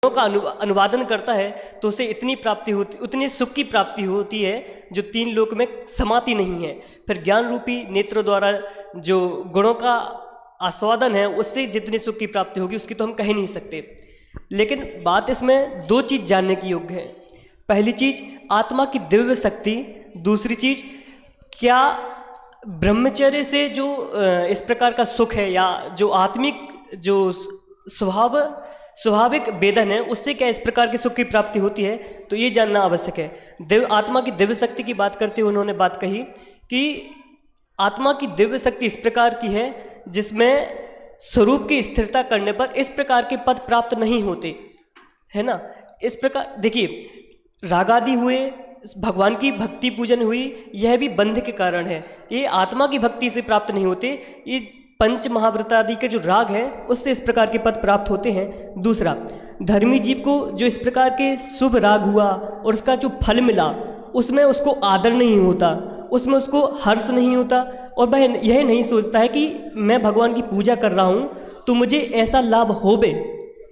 का अनुवादन करता है तो उसे इतनी प्राप्ति होती, उतनी सुख की प्राप्ति होती है जो तीन लोक में समाती नहीं है। फिर ज्ञान रूपी नेत्र द्वारा जो गुणों का आस्वादन है उससे जितनी सुख की प्राप्ति होगी उसकी तो हम कह ही नहीं सकते। लेकिन बात इसमें दो चीज़ जानने की योग्य है। पहली चीज़ आत्मा की दिव्य शक्ति, दूसरी चीज़ क्या ब्रह्मचर्य से जो इस प्रकार का सुख है या जो आत्मिक जो स्वाभाविक वेदन है उससे क्या इस प्रकार के सुख की प्राप्ति होती है, तो ये जानना आवश्यक है। आत्मा की दिव्य शक्ति की बात करते हुए उन्होंने बात कही कि आत्मा की दिव्य शक्ति इस प्रकार की है जिसमें स्वरूप की स्थिरता करने पर इस प्रकार के पद प्राप्त नहीं होते, है ना। इस प्रकार देखिए रागादि हुए, भगवान की भक्ति पूजन हुई, यह भी बंध के कारण है, ये आत्मा की भक्ति से प्राप्त नहीं होते। ये पंच महाव्रतादि के जो राग हैं उससे इस प्रकार के पद प्राप्त होते हैं। दूसरा, धर्मी जीव को जो इस प्रकार के शुभ राग हुआ और उसका जो फल मिला उसमें उसको आदर नहीं होता, उसमें उसको हर्ष नहीं होता और वह यह नहीं सोचता है कि मैं भगवान की पूजा कर रहा हूँ तो मुझे ऐसा लाभ होवे,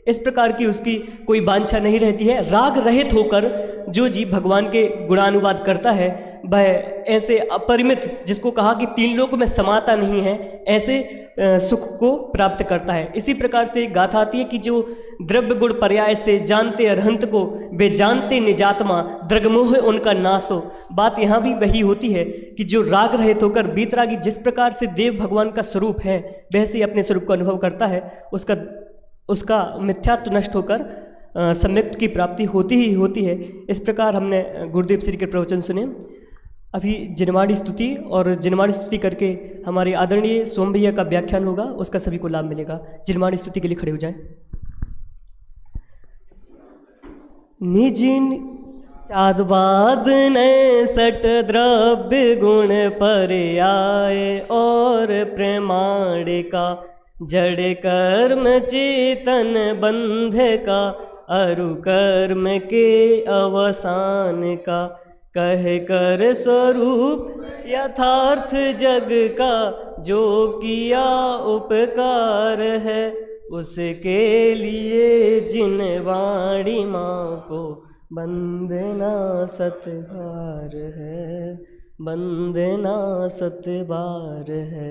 इस प्रकार की उसकी कोई वांछा नहीं रहती है। राग रहित होकर जो जीव भगवान के गुणानुवाद करता है वह ऐसे अपरिमित, जिसको कहा कि तीन लोक में समाता नहीं है, ऐसे सुख को प्राप्त करता है। इसी प्रकार से एक गाथा आती है कि जो द्रव्य गुण पर्याय से जानते अरहंत को, वे जानते निजात्मा, द्रगमोह उनका नाश हो। बात यहाँ भी वही होती है कि जो राग रहित होकर बीतरागी जिस प्रकार से देव भगवान का स्वरूप है वैसे ही अपने स्वरूप को अनुभव करता है, उसका मिथ्यात्व नष्ट होकर सम्यक्त की प्राप्ति होती ही होती है। इस प्रकार हमने गुरुदेव श्री के प्रवचन सुने। अभी जिनवाड़ी स्तुति और जिनवाड़ी स्तुति करके हमारे आदरणीय सोम भैया का व्याख्यान होगा, उसका सभी को लाभ मिलेगा। जिनवाड़ी स्तुति के लिए खड़े हो जाएं। निजिन साधवाद ने सट द्रव्य गुण पर आए और प्रमाणिका जड़ कर्म चेतन बंध का अरु कर्म के अवसान का कह कर स्वरूप यथार्थ जग का जो किया उपकार है उसके लिए जिन वाणी माँ को बंदना सतबार है, बंदना सतबार है।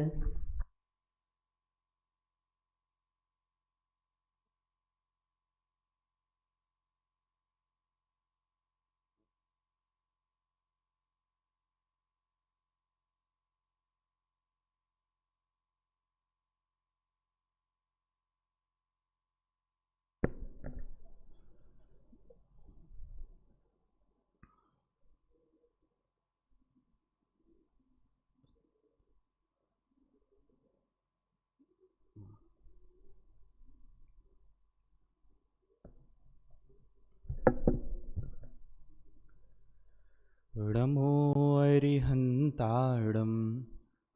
णमो अरिहन्ताडं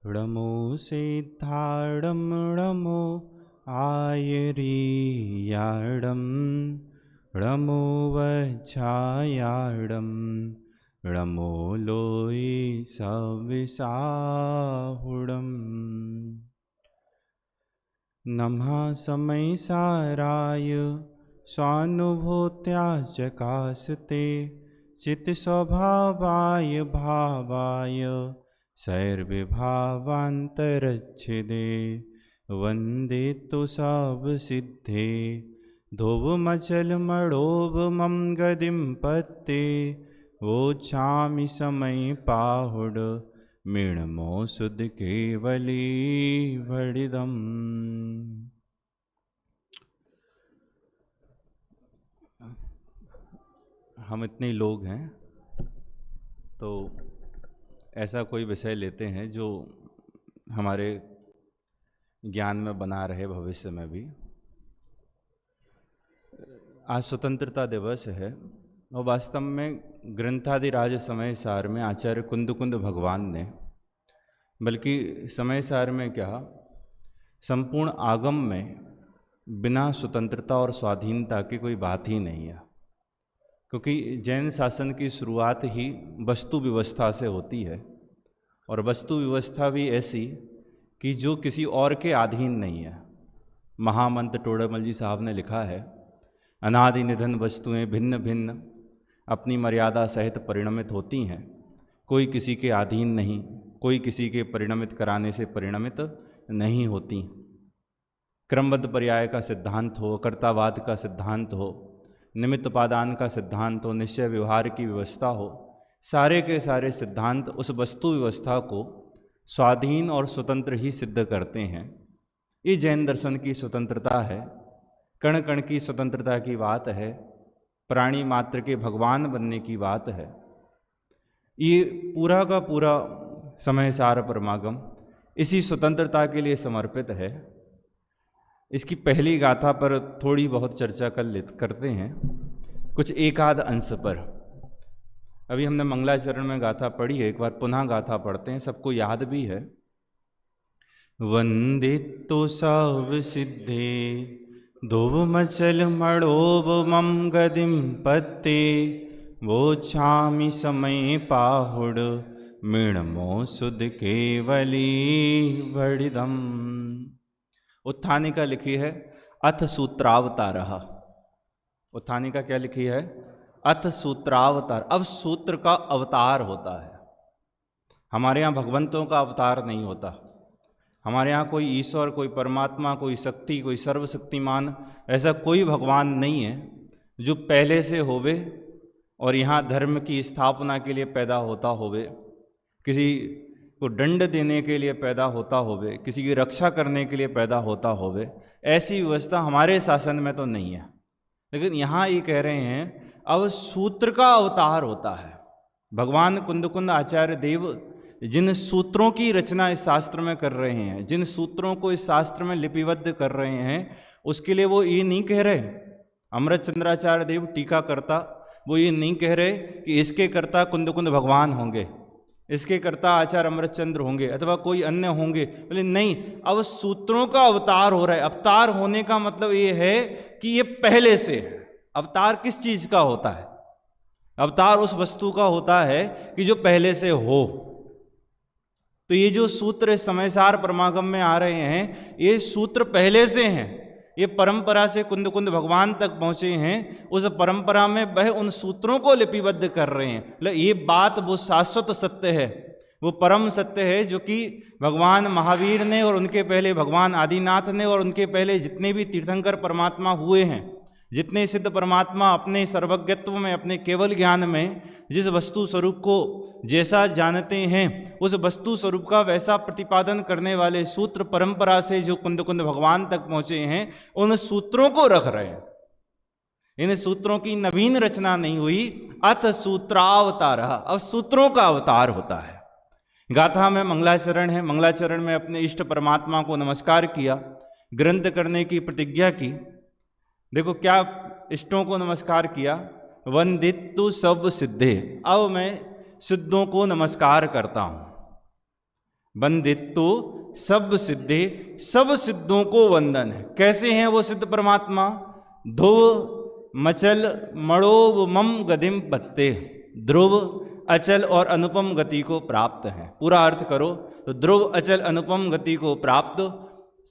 णमो सिद्धाडं णमो आयरीयाडं णमो वज्जायाडं णमो लोई सविसाहुडं नमः समय साराय स्वानुभूत्या चकासते चित्त स्वभावाय भावाय सर्वभावान्तरच्छिदे वन्दे तु सब सिद्धे धोवमचलमणोभमं गदिं पत्ते वोच्छामि समय पाहुड मृणमो सुध केवली वडिदम्। हम इतने लोग हैं तो ऐसा कोई विषय लेते हैं जो हमारे ज्ञान में बना रहे भविष्य में भी। आज स्वतंत्रता दिवस है और वास्तव में ग्रंथादिराज समय सार में आचार्य कुंद भगवान ने, बल्कि समय सार में क्या संपूर्ण आगम में बिना स्वतंत्रता और स्वाधीनता की कोई बात ही नहीं है, क्योंकि जैन शासन की शुरुआत ही वस्तु व्यवस्था से होती है और वस्तु व्यवस्था भी ऐसी कि जो किसी और के अधीन नहीं है। महामंत्र टोडरमल जी साहब ने लिखा है अनादि निधन वस्तुएं भिन्न भिन्न अपनी मर्यादा सहित परिणमित होती हैं। कोई किसी के अधीन नहीं, कोई किसी के परिणमित कराने से परिणमित नहीं होती। क्रमबद्ध पर्याय का सिद्धांत हो, कर्तावाद का सिद्धांत हो, निमित्त उपादान का सिद्धांत हो, निश्चय व्यवहार की व्यवस्था हो, सारे के सारे सिद्धांत उस वस्तु व्यवस्था को स्वाधीन और स्वतंत्र ही सिद्ध करते हैं। ये जैन दर्शन की स्वतंत्रता है, कण कण की स्वतंत्रता की बात है, प्राणी मात्र के भगवान बनने की बात है। ये पूरा का पूरा समय सार परमागम इसी स्वतंत्रता के लिए समर्पित है। इसकी पहली गाथा पर थोड़ी बहुत चर्चा करते हैं, कुछ एकाध अंश पर। अभी हमने मंगलाचरण में गाथा पढ़ी है, एक बार पुनः गाथा पढ़ते हैं, सबको याद भी है। वंदितो सब सिद्धे धुवमचल मणोब मम गदिम पत्ते वो छामी समय पाहुड़ मृणमो सुध केवली बड़िदम। उत्थानिका लिखी है अथ सूत्रावतारः। उत्थानिका क्या लिखी है? अथ सूत्रावतार। अब सूत्र का अवतार होता है। हमारे यहाँ भगवंतों का अवतार नहीं होता। हमारे यहाँ कोई ईश्वर, कोई परमात्मा, कोई शक्ति, कोई सर्वशक्तिमान, ऐसा कोई भगवान नहीं है जो पहले से होवे और यहाँ धर्म की स्थापना के लिए पैदा होता होवे, किसी को दंड देने के लिए पैदा होता होवे, किसी की रक्षा करने के लिए पैदा होता होवे। ऐसी व्यवस्था हमारे शासन में तो नहीं है। लेकिन यहाँ ये कह रहे हैं अब सूत्र का अवतार होता है। भगवान कुंदकुंद आचार्य देव जिन सूत्रों की रचना इस शास्त्र में कर रहे हैं, जिन सूत्रों को इस शास्त्र में लिपिबद्ध कर रहे हैं, उसके लिए वो ये नहीं कह रहे, अमृत चंद्राचार्य देव टीका करता, वो ये नहीं कह रहे कि इसके कर्ता कुंदकुंद भगवान होंगे, इसके कर्ता आचार्य अमृतचंद्र होंगे अथवा कोई अन्य होंगे। बोले नहीं, अब सूत्रों का अवतार हो रहा है। अवतार होने का मतलब ये है कि ये पहले से है। अवतार किस चीज का होता है? अवतार उस वस्तु का होता है कि जो पहले से हो। तो ये जो सूत्र समयसार परमागम में आ रहे हैं, ये सूत्र पहले से हैं। ये परंपरा से कुंदकुंद भगवान तक पहुंचे हैं। उस परंपरा में वह उन सूत्रों को लिपिबद्ध कर रहे हैं। मतलब ये बात वो शाश्वत सत्य है, वो परम सत्य है जो कि भगवान महावीर ने और उनके पहले भगवान आदिनाथ ने और उनके पहले जितने भी तीर्थंकर परमात्मा हुए हैं, जितने सिद्ध परमात्मा अपने सर्वज्ञत्व में, अपने केवल ज्ञान में जिस वस्तु स्वरूप को जैसा जानते हैं, उस वस्तु स्वरूप का वैसा प्रतिपादन करने वाले सूत्र परंपरा से जो कुंदकुंद भगवान तक पहुंचे हैं, उन सूत्रों को रख रहे हैं। इन सूत्रों की नवीन रचना नहीं हुई। अथ सूत्रावतार, अब सूत्रों का अवतार होता है। गाथा में मंगलाचरण है। मंगलाचरण में अपने इष्ट परमात्मा को नमस्कार किया, ग्रंथ करने की प्रतिज्ञा की। देखो क्या इष्टों को नमस्कार किया, वंदितु सब सिद्धे। अब मैं सिद्धों को नमस्कार करता हूं। वंदितु सब सिद्धे, सब सिद्धों को वंदन है। कैसे हैं वो सिद्ध परमात्मा? ध्रुव मचल मणोब मम गदिम पत्ते। ध्रुव अचल और अनुपम गति को प्राप्त है। पूरा अर्थ करो तो ध्रुव अचल अनुपम गति को प्राप्त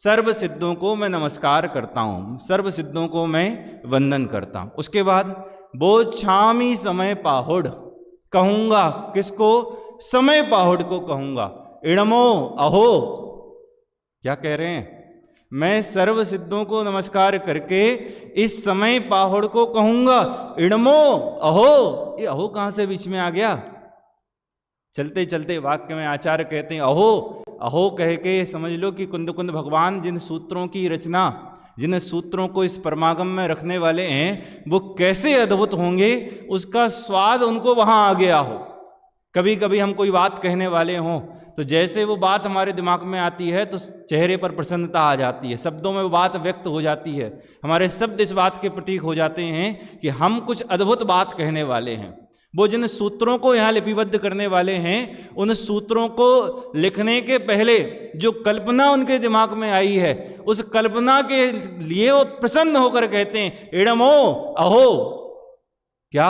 सर्व सिद्धों को मैं नमस्कार करता हूं, सर्व सिद्धों को मैं वंदन करता हूं। उसके बाद वो छामी समय पाहुड़, कहूंगा किसको? समय पाहुड़ को कहूंगा। इणमो अहो, क्या कह रहे हैं? मैं सर्व सिद्धों को नमस्कार करके इस समय पाहुड़ को कहूंगा इणमो अहो। ये अहो कहां से बीच में आ गया? चलते चलते वाक्य में आचार्य कहते हैं अहो। अहो कह के समझ लो कि कुंदकुंद भगवान जिन सूत्रों की रचना, जिन सूत्रों को इस परमागम में रखने वाले हैं, वो कैसे अद्भुत होंगे, उसका स्वाद उनको वहां आ गया हो। कभी कभी हम कोई बात कहने वाले हों तो जैसे वो बात हमारे दिमाग में आती है तो चेहरे पर प्रसन्नता आ जाती है, शब्दों में वो बात व्यक्त हो जाती है, हमारे शब्द इस बात के प्रतीक हो जाते हैं कि हम कुछ अद्भुत बात कहने वाले हैं। वो जिन सूत्रों को यहाँ लिपिबद्ध करने वाले हैं, उन सूत्रों को लिखने के पहले जो कल्पना उनके दिमाग में आई है, उस कल्पना के लिए वो प्रसन्न होकर कहते हैं इणमो अहो। क्या?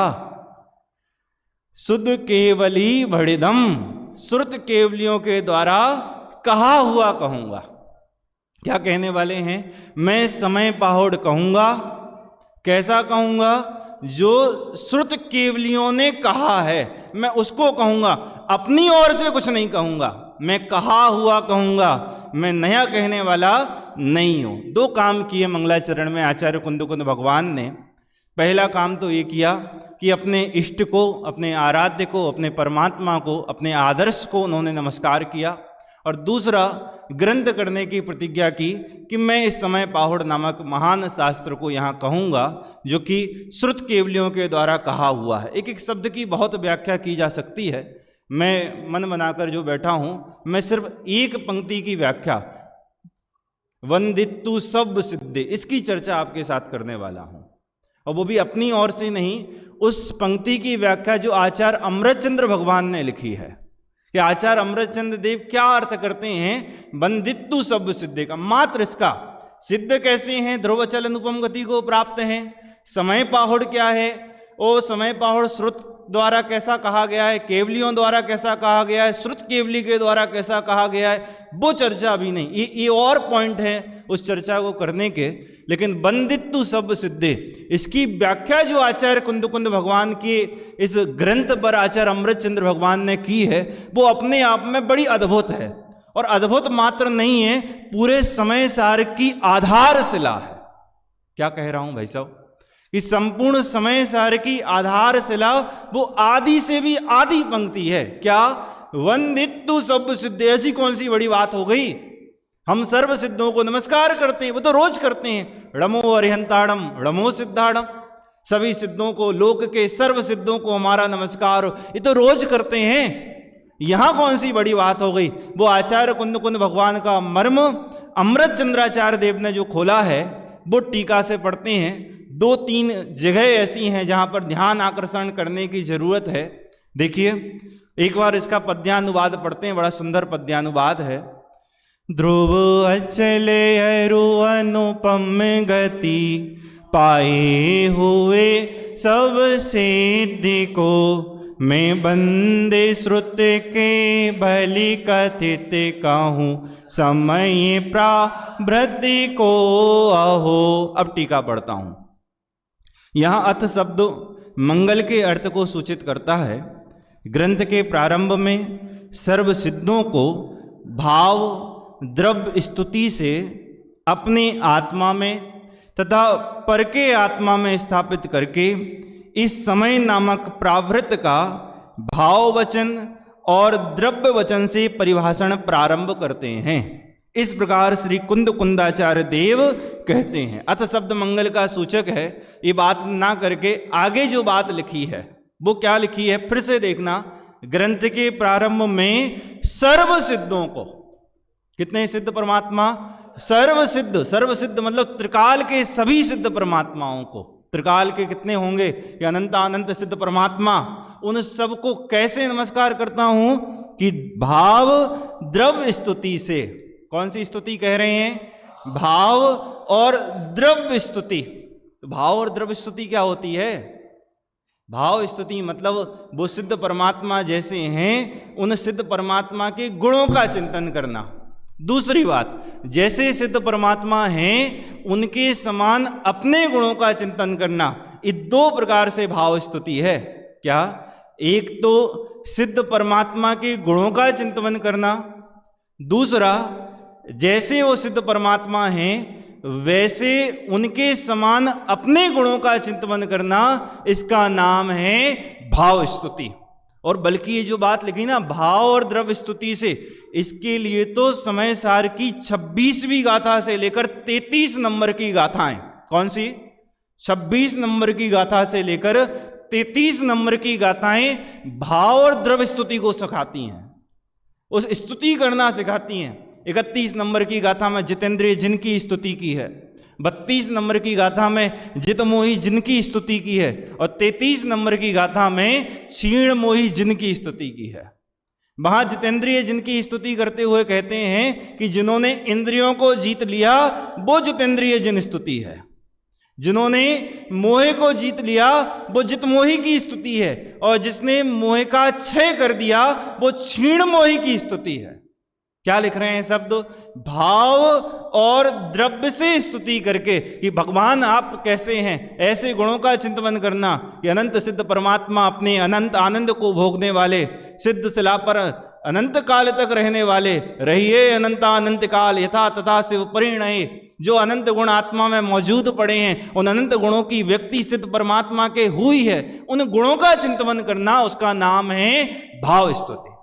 शुद्ध केवली भड़िदम, श्रुत केवलियों के द्वारा कहा हुआ कहूंगा। क्या कहने वाले हैं? मैं समय पाहुड़ कहूंगा। कैसा कहूँगा? जो श्रुत केवलियों ने कहा है मैं उसको कहूँगा, अपनी ओर से कुछ नहीं कहूँगा, मैं कहा हुआ कहूँगा, मैं नया कहने वाला नहीं हूँ। दो काम किए मंगलाचरण में आचार्य कुंदकुंद भगवान ने। पहला काम तो ये किया कि अपने इष्ट को, अपने आराध्य को, अपने परमात्मा को, अपने आदर्श को उन्होंने नमस्कार किया। और दूसरा, ग्रंथ करने की प्रतिज्ञा की कि मैं इस समय पाहुड़ नामक महान शास्त्र को यहाँ कहूँगा, जो कि श्रुत केवलियों के द्वारा कहा हुआ है। एक एक शब्द की बहुत व्याख्या की जा सकती है। मैं मन बनाकर जो बैठा हूँ, मैं सिर्फ एक पंक्ति की व्याख्या, वंदितु सब सिद्धे, इसकी चर्चा आपके साथ करने वाला हूँ। और वो भी अपनी ओर से नहीं, उस पंक्ति की व्याख्या जो आचार्य अमृतचंद्र भगवान ने लिखी है कि आचार्य अमृतचंद्र देव क्या अर्थ करते हैं बंदितु सब सिद्धे का। मात्र इसका सिद्ध कैसे हैं? ध्रुवचल अनुपम गति को प्राप्त हैं। समय पाहुड़ क्या है? ओ समय पाहुड़ श्रुत द्वारा कैसा कहा गया है, केवलियों द्वारा कैसा कहा गया है, श्रुत केवली के द्वारा कैसा कहा गया है, वो चर्चा अभी नहीं। ये और पॉइंट है उस चर्चा को करने के। लेकिन बंदितु सब सिद्धे, इसकी व्याख्या जो आचार्य कुंदकुंद भगवान के इस ग्रंथ पर आचार्य अमृतचंद्र भगवान ने की है, वो अपने आप में बड़ी अद्भुत है। और अद्भुत मात्र नहीं है, पूरे समय सार की आधारशिला है। क्या कह रहा हूं भाई साहब? कि संपूर्ण समय सार की आधारशिला वो आदि से भी आदि पंक्ति है। क्या? वंदितु सब सिद्धे। ऐसी कौन सी बड़ी बात हो गई? हम सर्व सिद्धों को नमस्कार करते हैं, वो तो रोज करते हैं। णमो अरिहंताणम णमो सिद्धाणम, सभी सिद्धों को, लोक के सर्व सिद्धों को हमारा नमस्कार हो, ये तो रोज करते हैं। यहां कौन सी बड़ी बात हो गई? वो आचार्य कुंदकुंद भगवान का मर्म अमृतचंद्राचार्य देव ने जो खोला है, वो टीका से पढ़ते हैं। दो तीन जगह ऐसी हैं जहां पर ध्यान आकर्षण करने की जरूरत है। देखिए, एक बार इसका पद्यानुवाद पढ़ते हैं, बड़ा सुंदर पद्यानुवाद है। ध्रुव अचल अरु अनुपम गति, पाए हुए सब सिद्धि को, मैं बंदे श्रुत के भली कथित कहूँ, समय प्रावृत्ति को अहो। अब टीका पढ़ता हूं। यहां अथ शब्द मंगल के अर्थ को सूचित करता है। ग्रंथ के प्रारंभ में सर्व सिद्धों को भाव द्रव्य स्तुति से अपने आत्मा में तथा पर के आत्मा में स्थापित करके इस समय नामक प्रावृत्त का भाव वचन और द्रव्य वचन से परिभाषण प्रारंभ करते हैं। इस प्रकार श्री कुंद कुंदाचार्य देव कहते हैं। अथ शब्द मंगल का सूचक है। ये बात ना करके आगे जो बात लिखी है वो क्या लिखी है, फिर से देखना। ग्रंथ के प्रारंभ में सर्व सिद्धों को, कितने सिद्ध परमात्मा? सर्व सिद्ध। सर्व सिद्ध मतलब त्रिकाल के सभी सिद्ध परमात्माओं को। त्रिकाल के कितने होंगे? ये अनंत अनंत सिद्ध परमात्मा, उन सबको कैसे नमस्कार करता हूं? कि भाव द्रव्य स्तुति से। कौन सी स्तुति कह रहे हैं? भाव और द्रव्य स्तुति। तो भाव और द्रव्य स्तुति क्या होती है? भाव स्तुति मतलब वो सिद्ध परमात्मा जैसे हैं उन सिद्ध परमात्मा के गुणों का चिंतन करना। दूसरी बात, जैसे सिद्ध परमात्मा हैं उनके समान अपने गुणों का चिंतन करना। ये दो प्रकार से भाव स्तुति है। क्या? एक तो सिद्ध परमात्मा के गुणों का चिंतन करना, दूसरा जैसे वो सिद्ध परमात्मा हैं वैसे उनके समान अपने गुणों का चिंतन करना। इसका नाम है भाव स्तुति। और बल्कि ये जो बात लिखी ना भाव और द्रव्य स्तुति से, इसके लिए तो समय सार की 26वीं गाथा से लेकर 33 नंबर की गाथाएं, कौन सी? 26 नंबर की गाथा से लेकर 33 नंबर की गाथाएं भाव और द्रव्य स्तुति को सिखाती हैं, उस स्तुति करना सिखाती हैं। 31 नंबर की गाथा में जितेंद्रिय जिन की स्तुति की है, 32 नंबर की गाथा में जितमोही जिन की स्तुति की है, और 33 नंबर की गाथा में क्षीण मोही जिन की स्तुति की है। वहां जितेंद्रिय जिन की स्तुति करते हुए कहते हैं कि जिन्होंने इंद्रियों को जीत लिया वो जितेंद्रिय जिन स्तुति है, जिन्होंने मोह को जीत लिया वो जितमोही की स्तुति है, और जिसने मोह का क्षय कर दिया वो क्षीण मोही की स्तुति है। क्या लिख रहे हैं शब्द? भाव और द्रव्य से स्तुति करके कि भगवान आप कैसे हैं, ऐसे गुणों का चिंतन करना कि अनंत सिद्ध परमात्मा अपने अनंत आनंद को भोगने वाले, सिद्ध शिला पर अनंत काल तक रहने वाले, रहिए अनंत काल यथा तथा शिव परिणय, जो अनंत गुण आत्मा में मौजूद पड़े हैं, उन अनंत गुणों की व्यक्ति सिद्ध परमात्मा के हुई है, उन गुणों का चिंतन करना, उसका नाम है भाव स्तुति।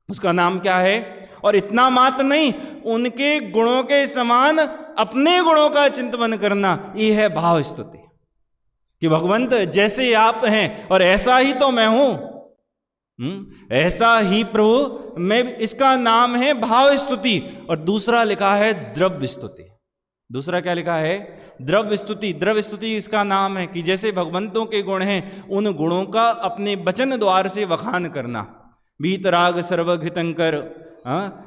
उसका नाम क्या है? और इतना मात्र नहीं, उनके गुणों के समान अपने गुणों का चिंतन करना, यह है भाव स्तुति। कि भगवंत जैसे आप हैं और ऐसा ही तो मैं हूं, ऐसा ही प्रभु मैं, इसका नाम है भाव स्तुति। और दूसरा लिखा है द्रव्य स्तुति। दूसरा क्या लिखा है? द्रव्य स्तुति। द्रव्य स्तुति इसका नाम है कि जैसे भगवंतों के गुण हैं, उन गुणों का अपने वचन द्वार से वखान करना। बीतराग सर्वघृतंकर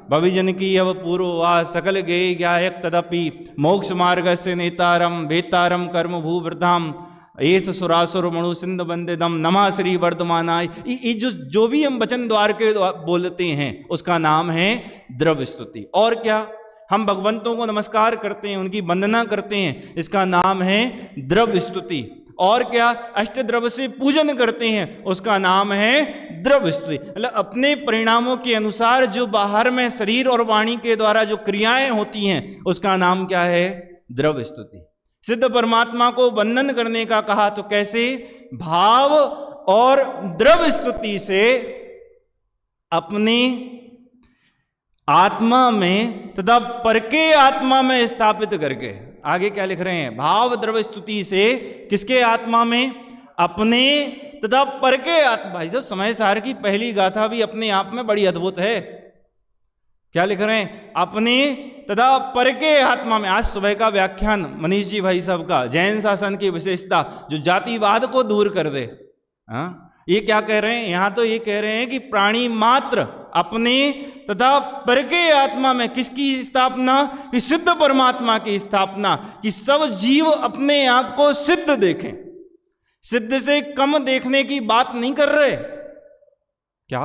भविजन की अव पूर्वा सकल गे ज्ञायक तदपि मोक्ष मार्ग से नेतारम वेतारम कर्म भूवृताम एस सुरासुर मणु सिंध बंदिदम नमा श्री वर्धमानाय। ये जो भी हम वचन द्वार के बोलते हैं उसका नाम है द्रव्य स्तुति। और क्या, हम भगवंतों को नमस्कार करते हैं, उनकी वंदना करते हैं, इसका नाम है द्रव्य स्तुति। और क्या, अष्ट द्रव्य से पूजन करते हैं, उसका नाम है द्रव्य स्तुति। मतलब अपने परिणामों के अनुसार जो बाहर में शरीर और वाणी के द्वारा जो क्रियाएं होती हैं, उसका नाम क्या है? द्रव्य स्तुति। सिद्ध परमात्मा को वंदन करने का कहा तो कैसे? भाव और द्रव्य स्तुति से अपनी आत्मा में तथा पर के आत्मा में स्थापित करके। आगे क्या लिख रहे हैं? भाव द्रव्य स्तुति से किसके आत्मा में? अपने तथा पर के आत्मा। भाई साहब, समय सार की पहली गाथा भी अपने आप में बड़ी अद्भुत है। क्या लिख रहे हैं? अपने तथा पर के आत्मा में। आज सुबह का व्याख्यान मनीष जी भाई साहब का, जैन शासन की विशेषता जो जातिवाद को दूर कर दे। ये क्या कह रहे हैं? यहां तो ये कह रहे हैं कि प्राणी मात्र अपने तथा पर के आत्मा में किसकी स्थापना? कि सिद्ध परमात्मा की स्थापना, कि सब जीव अपने आप को सिद्ध देखें। सिद्ध से कम देखने की बात नहीं कर रहे। क्या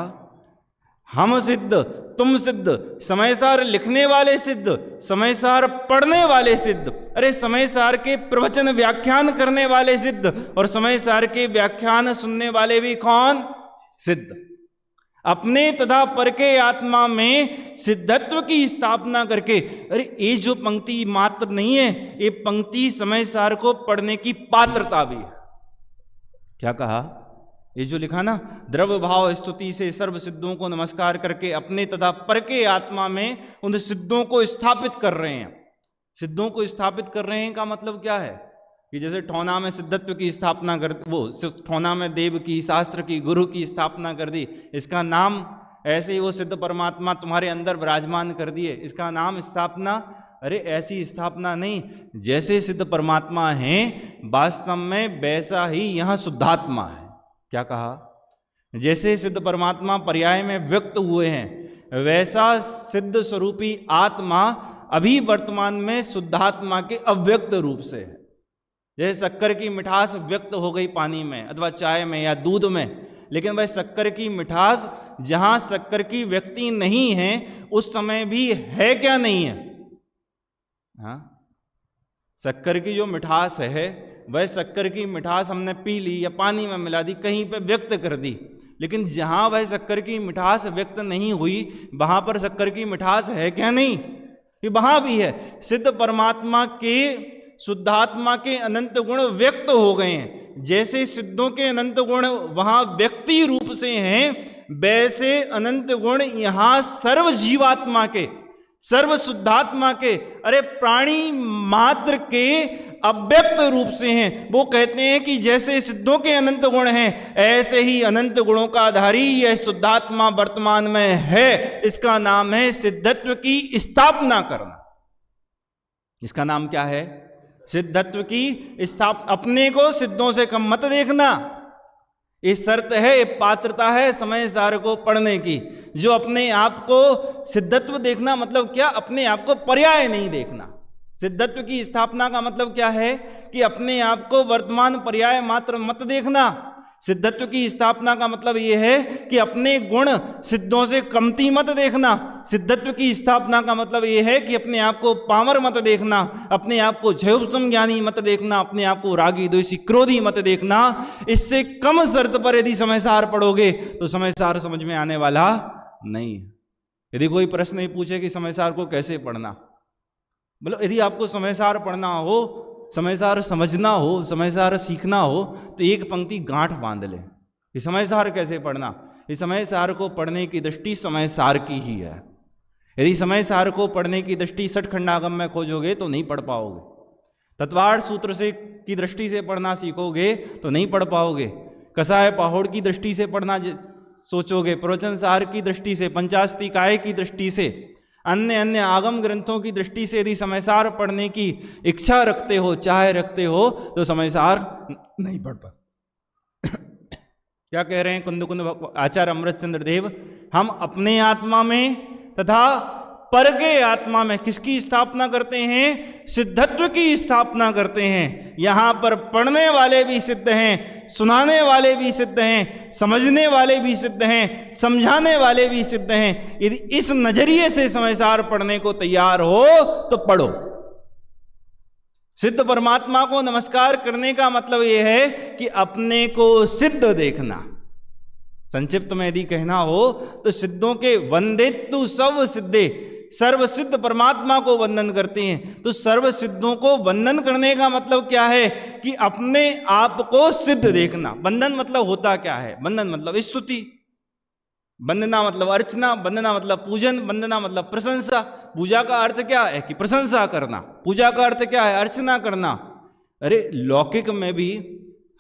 हम सिद्ध, तुम सिद्ध, समयसार लिखने वाले सिद्ध, समयसार पढ़ने वाले सिद्ध, अरे समयसार के प्रवचन व्याख्यान करने वाले सिद्ध, और समयसार के व्याख्यान सुनने वाले भी कौन? सिद्ध। अपने तथा पर के आत्मा में सिद्धत्व की स्थापना करके। अरे ये जो पंक्ति मात्र नहीं है, ये पंक्ति समयसार को पढ़ने की पात्रता भी है। क्या कहा? ये जो लिखा ना, द्रव्य भाव स्तुति से सर्व सिद्धों को नमस्कार करके अपने तथा पर के आत्मा में उन सिद्धों को स्थापित कर रहे हैं। सिद्धों को स्थापित कर रहे हैं का मतलब क्या है? कि जैसे ठौना में सिद्धत्व की स्थापना कर, वो ठौना में देव की, शास्त्र की, गुरु की स्थापना कर दी, इसका नाम ऐसे ही वो सिद्ध परमात्मा तुम्हारे अंदर विराजमान कर दिए, इसका नाम स्थापना? अरे ऐसी स्थापना नहीं। जैसे सिद्ध परमात्मा हैं वास्तव में, वैसा ही यहाँ शुद्धात्मा है। क्या कहा? जैसे सिद्ध परमात्मा पर्याय में व्यक्त हुए हैं, वैसा सिद्ध स्वरूपी आत्मा अभी वर्तमान में शुद्धात्मा के अव्यक्त रूप से है। जैसे शक्कर की मिठास व्यक्त हो गई पानी में अथवा चाय में या दूध में, लेकिन भाई शक्कर की मिठास जहां शक्कर की व्यक्ति नहीं है उस समय भी है क्या? नहीं है। हाँ, शक्कर की जो मिठास है वह शक्कर की मिठास हमने पी ली या पानी में मिला दी, कहीं पे व्यक्त कर दी, लेकिन जहां वह शक्कर की मिठास व्यक्त नहीं हुई वहां पर शक्कर की मिठास है क्या? नहीं, ये वहां भी है। सिद्ध परमात्मा के, शुद्धात्मा के अनंत गुण व्यक्त हो गए हैं। जैसे सिद्धों के अनंत गुण वहां व्यक्ति रूप से हैं, वैसे अनंत गुण यहां सर्व जीवात्मा के, सर्व शुद्धात्मा के, अरे प्राणी मात्र के अव्यक्त रूप से हैं। वो कहते हैं कि जैसे सिद्धों के अनंत गुण हैं, ऐसे ही अनंत गुणों का आधारी यह शुद्धात्मा वर्तमान में है। इसका नाम है सिद्धत्व की स्थापना करना। इसका नाम क्या है? सिद्धत्व की अपने को सिद्धों से कम मत देखना। ये शर्त है, ये पात्रता है समय सार को पढ़ने की। जो अपने आप को सिद्धत्व देखना मतलब क्या? अपने आप को पर्याय नहीं देखना। सिद्धत्व की स्थापना का मतलब क्या है? कि अपने आप को वर्तमान पर्याय मात्र मत देखना। सिद्धत्व की स्थापना का मतलब यह है कि अपने गुण सिद्धों से कमती मत देखना। सिद्धत्व की स्थापना का मतलब ये है कि अपने आप को पामर मत देखना, अपने आप को जयोपम ज्ञानी मत देखना, अपने आप को रागी द्वेषी क्रोधी मत देखना। इससे कम शर्त पर यदि समयसार पढ़ोगे तो समयसार समझ में आने वाला नहीं है। यदि कोई प्रश्न ही पूछे कि समयसार को कैसे पढ़ना, मतलब यदि आपको समयसार पढ़ना हो, समयसार समझना हो, समयसार सीखना हो, तो एक पंक्ति गांठ बांध ले कि समयसार कैसे पढ़ना। इस समयसार को पढ़ने की दृष्टि समयसार की ही है। यदि समयसार को पढ़ने की दृष्टि षटखंडागम में खोजोगे तो नहीं पढ़ पाओगे। तत्वार्थ सूत्र से की दृष्टि से पढ़ना सीखोगे तो नहीं पढ़ पाओगे। कसाय पाहोड़ की दृष्टि से पढ़ना सोचोगे, प्रवचन सार की दृष्टि से, पंचास्तिकाय की दृष्टि से, अन्य अन्य आगम ग्रंथों की दृष्टि से यदि समयसार पढ़ने की इच्छा रखते हो, चाहे रखते हो, तो समयसार नहीं पढ़ पा। क्या कह रहे हैं कुंद आचार्य अमृतचंद्र देव? हम अपने आत्मा में तथा पर के आत्मा में किसकी स्थापना करते हैं? सिद्धत्व की स्थापना करते हैं। यहां पर पढ़ने वाले भी सिद्ध हैं, सुनाने वाले भी सिद्ध हैं, समझने वाले भी सिद्ध हैं, समझाने वाले भी सिद्ध हैं। यदि इस नजरिए से समयसार पढ़ने को तैयार हो तो पढ़ो। सिद्ध परमात्मा को नमस्कार करने का मतलब यह है कि अपने को सिद्ध देखना। संक्षिप्त में यदि कहना हो तो सिद्धों के वंदेतु सर्व सिद्धे, सर्व सिद्ध परमात्मा को वंदन करते हैं। तो सर्व सिद्धों को वंदन करने का मतलब क्या है? कि अपने आप को सिद्ध देखना। वंदन मतलब होता क्या है? वंदन मतलब स्तुति, वंदना मतलब अर्चना, वंदना मतलब पूजन, वंदना मतलब प्रशंसा। पूजा का अर्थ क्या है? कि प्रशंसा करना। पूजा का अर्थ क्या है? अर्चना करना। अरे लौकिक में भी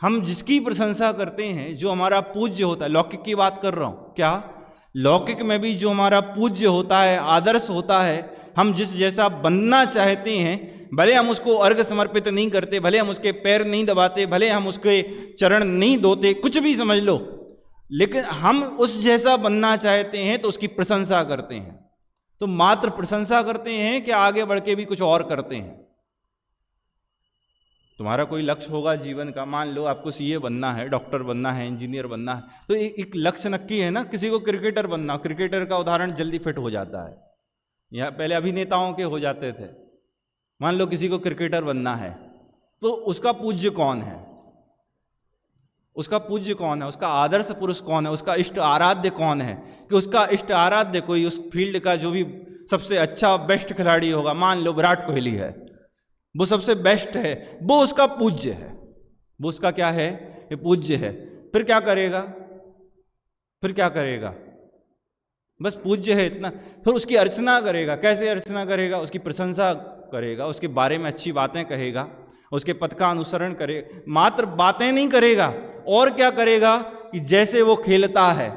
हम जिसकी प्रशंसा करते हैं, जो हमारा पूज्य होता है, लौकिक की बात कर रहा हूं, क्या लौकिक में भी जो हमारा पूज्य होता है, आदर्श होता है, हम जिस जैसा बनना चाहते हैं, भले हम उसको अर्घ समर्पित नहीं करते, भले हम उसके पैर नहीं दबाते, भले हम उसके चरण नहीं धोते, कुछ भी समझ लो, लेकिन हम उस जैसा बनना चाहते हैं तो उसकी प्रशंसा करते हैं। तो मात्र प्रशंसा करते हैं कि आगे बढ़ के भी कुछ और करते हैं। तुम्हारा कोई लक्ष्य होगा जीवन का, मान लो आपको सीए बनना है, डॉक्टर बनना है, इंजीनियर बनना है, तो एक लक्ष्य नक्की है ना। किसी को क्रिकेटर बनना, क्रिकेटर का उदाहरण जल्दी फिट हो जाता है, या पहले अभिनेताओं के हो जाते थे। मान लो किसी को क्रिकेटर बनना है, तो उसका पूज्य कौन है? उसका पूज्य कौन है? उसका आदर्श पुरुष कौन है? उसका इष्ट आराध्य कौन है? कि उसका इष्ट आराध्य कोई उस फील्ड का जो भी सबसे अच्छा बेस्ट खिलाड़ी होगा, मान लो विराट कोहली है, वो सबसे बेस्ट है, वो उसका पूज्य है। वो उसका क्या है? ये पूज्य है। फिर क्या करेगा? फिर क्या करेगा? बस पूज्य है इतना। फिर उसकी अर्चना करेगा। कैसे अर्चना करेगा? उसकी प्रशंसा करेगा, उसके बारे में अच्छी बातें कहेगा, उसके पथ का अनुसरण करेगा। मात्र बातें नहीं करेगा, और क्या करेगा? कि जैसे वो खेलता है,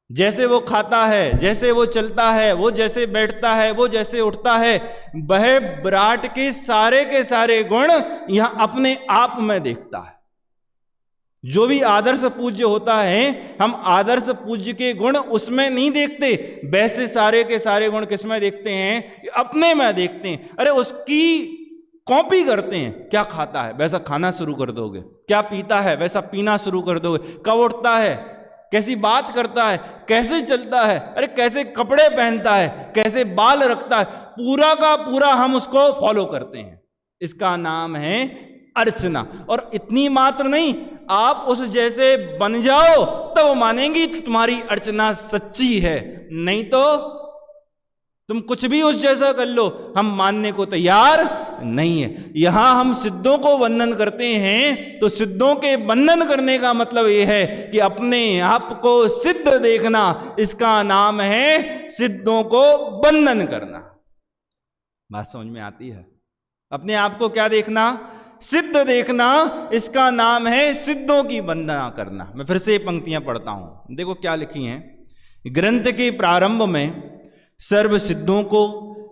जैसे वो खाता है, जैसे वो चलता है, वो जैसे बैठता है, वो जैसे उठता है, वह विराट के सारे गुण यहां अपने आप में देखता है। जो भी आदर्श पूज्य होता है, हम आदर्श पूज्य के गुण उसमें नहीं देखते, वैसे सारे के सारे गुण किसमें देखते हैं? अपने में देखते हैं। अरे उसकी कॉपी करते हैं। क्या खाता है वैसा खाना शुरू कर दोगे, क्या पीता है वैसा पीना शुरू कर दोगे, कब उठता है, कैसी बात करता है, कैसे चलता है, अरे कैसे कपड़े पहनता है, कैसे बाल रखता है, पूरा का पूरा हम उसको फॉलो करते हैं। इसका नाम है अर्चना। और इतनी मात्र नहीं, आप उस जैसे बन जाओ तब मानेंगी कि तुम्हारी अर्चना सच्ची है, नहीं तो तुम कुछ भी उस जैसा कर लो, हम मानने को तैयार नहीं है। यहां हम सिद्धों को वंदन करते हैं, तो सिद्धों के वंदन करने का मतलब यह है कि अपने आप को सिद्ध देखना। इसका नाम है सिद्धों को वंदन करना। बात समझ में आती है? अपने आप को क्या देखना? सिद्ध देखना। इसका नाम है सिद्धों की वंदना करना। मैं फिर से पंक्तियां पढ़ता हूं, देखो क्या लिखी हैं। ग्रंथ के प्रारंभ में सर्व सिद्धों को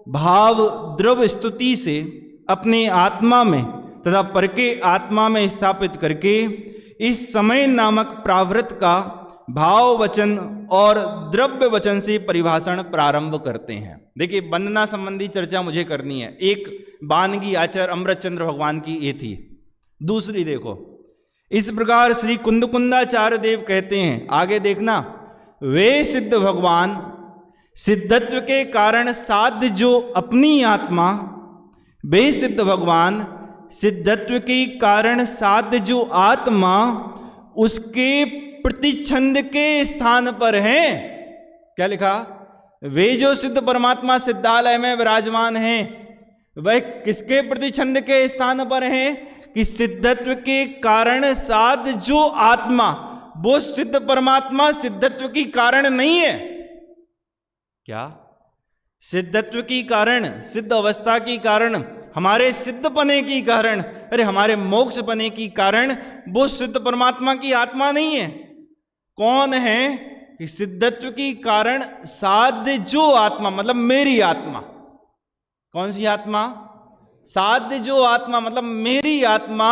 भाव द्रव स्तुति से अपने आत्मा में तथा पर के आत्मा में स्थापित करके इस समय नामक प्रावृत का भाव वचन और द्रव्य वचन से परिभाषण प्रारंभ करते हैं। देखिए, वंदना संबंधी चर्चा मुझे करनी है। एक बानगी आचार्य अमृतचंद्र भगवान की ये थी। दूसरी देखो, इस प्रकार श्री कुंदकुंदाचार्य देव कहते हैं, आगे देखना, वे सिद्ध भगवान सिद्धत्व के कारण साध्य जो अपनी आत्मा, वे सिद्ध भगवान सिद्धत्व के कारण साध्य जो आत्मा उसके प्रतिछंद के स्थान पर है। क्या लिखा? वे जो सिद्ध परमात्मा सिद्धालय में विराजमान हैं वह किसके प्रतिछंद के स्थान पर हैं? कि सिद्धत्व के कारण साध्य जो आत्मा, वो सिद्ध परमात्मा सिद्धत्व की कारण नहीं है। क्या? सिद्धत्व की कारण, सिद्ध अवस्था की कारण, हमारे सिद्ध पने की कारण, अरे हमारे मोक्ष पने की कारण वो सिद्ध परमात्मा की आत्मा नहीं है। कौन है? कि सिद्धत्व की कारण साध्य जो आत्मा, मतलब मेरी आत्मा। कौन सी आत्मा? साध्य जो आत्मा, मतलब मेरी आत्मा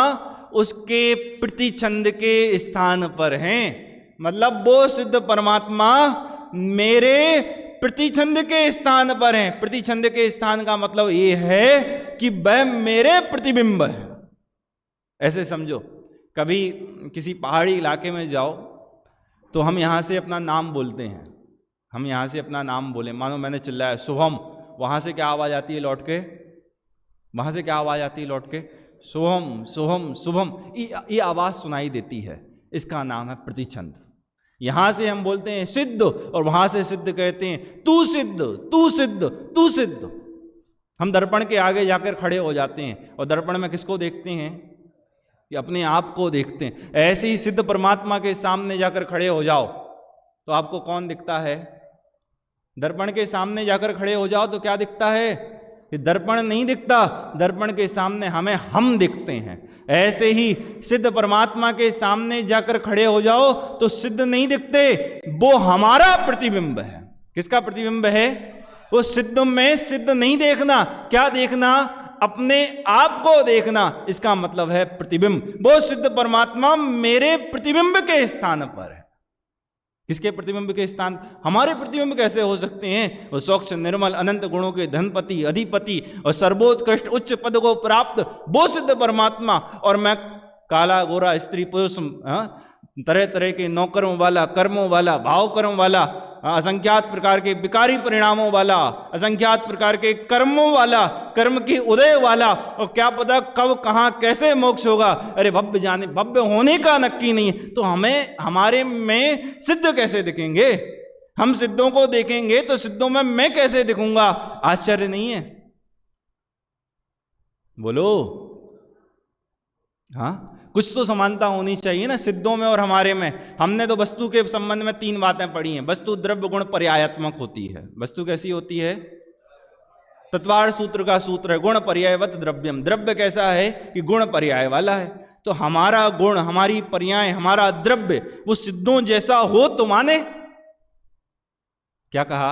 उसके प्रतिछंद के स्थान पर है। मतलब वो सिद्ध परमात्मा मेरे प्रतिछंद के स्थान पर है। प्रतिछंद के स्थान का मतलब ये है कि वह मेरे प्रतिबिंब है। ऐसे समझो, कभी किसी पहाड़ी इलाके में जाओ तो हम यहां से अपना नाम बोलते हैं। हम यहां से अपना नाम बोले, मानो मैंने चिल्लाया शुभम, वहां से क्या आवाज आती है लौट के? वहां से क्या आवाज आती है लौट के? शुभम शुभम शुभम, ये आवाज सुनाई देती है। इसका नाम है प्रतिछंद। यहां से हम बोलते हैं सिद्ध, और वहां से सिद्ध कहते हैं तू सिद्ध, तू सिद्ध, तू सिद्ध। हम दर्पण के आगे जाकर खड़े हो जाते हैं और दर्पण में किसको देखते हैं? कि अपने आप को देखते हैं। ऐसे ही सिद्ध परमात्मा के सामने जाकर खड़े हो जाओ तो आपको कौन दिखता है? दर्पण के सामने जाकर खड़े हो जाओ तो क्या दिखता है? कि दर्पण नहीं दिखता, दर्पण के सामने हमें हम दिखते हैं। ऐसे ही सिद्ध परमात्मा के सामने जाकर खड़े हो जाओ तो सिद्ध नहीं दिखते, वो हमारा प्रतिबिंब है। किसका प्रतिबिंब है? वो सिद्ध में सिद्ध नहीं देखना। क्या देखना? अपने आप को देखना। इसका मतलब है प्रतिबिंब। वो सिद्ध परमात्मा मेरे प्रतिबिंब के स्थान पर है। किसके प्रतिबिंब के स्थान? हमारे प्रतिबिंब कैसे हो सकते हैं? वो स्वच्छ निर्मल अनंत गुणों के धनपति, अधिपति और सर्वोत्कृष्ट उच्च पद को प्राप्त वो सिद्ध परमात्मा, और मैं काला गोरा स्त्री पुरुष, तरह तरह के नौकरों वाला, कर्मों वाला, भाव कर्म वाला, असंख्यात प्रकार के विकारी परिणामों वाला, असंख्यात प्रकार के कर्मों वाला, कर्म की उदय वाला, और क्या पता कब कहां कैसे मोक्ष होगा। अरे भव्य जाने, भव्य होने का नक्की नहीं है, तो हमें हमारे में सिद्ध कैसे दिखेंगे? हम सिद्धों को देखेंगे तो सिद्धों में मैं कैसे दिखूंगा? आश्चर्य नहीं है? बोलो। हाँ, कुछ तो समानता होनी चाहिए ना सिद्धों में और हमारे में। हमने तो वस्तु के संबंध में 3 बातें पढ़ी हैं। वस्तु द्रव्य गुण पर्यायात्मक होती है। वस्तु कैसी होती है? तत्वार सूत्र का सूत्र है गुण पर्यायवत द्रव्यम। द्रव्य कैसा है? कि गुण पर्याय वाला है। तो हमारा गुण, हमारी पर्याय, हमारा द्रव्य वो सिद्धों जैसा हो तो माने। क्या कहा?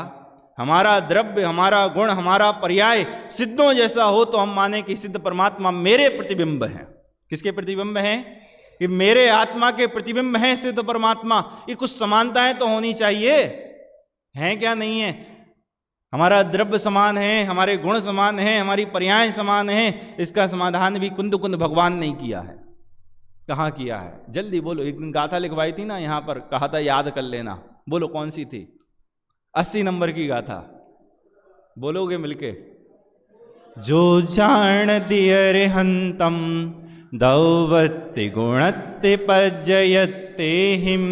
हमारा द्रव्य, हमारा गुण, हमारा पर्याय सिद्धों जैसा हो तो हम माने कि सिद्ध परमात्मा मेरे प्रतिबिंब है। किसके प्रतिबिंब हैं? कि मेरे आत्मा के प्रतिबिंब हैं सिद्ध परमात्मा। ये कुछ समानताएं तो होनी चाहिए, हैं क्या? नहीं है। हमारा द्रव्य समान है, हमारे गुण समान हैं, हमारी पर्याय समान हैं। इसका समाधान भी कुंद कुंद भगवान ने किया है। कहाँ किया है? जल्दी बोलो। एक दिन गाथा लिखवाई थी ना यहां पर, कहा था याद कर लेना। बोलो कौन सी थी? 80 नंबर की गाथा। बोलोगे मिलके? जो जान दियर हंतम दौवत्ति गुणत्ति पज्जयत्ते हिम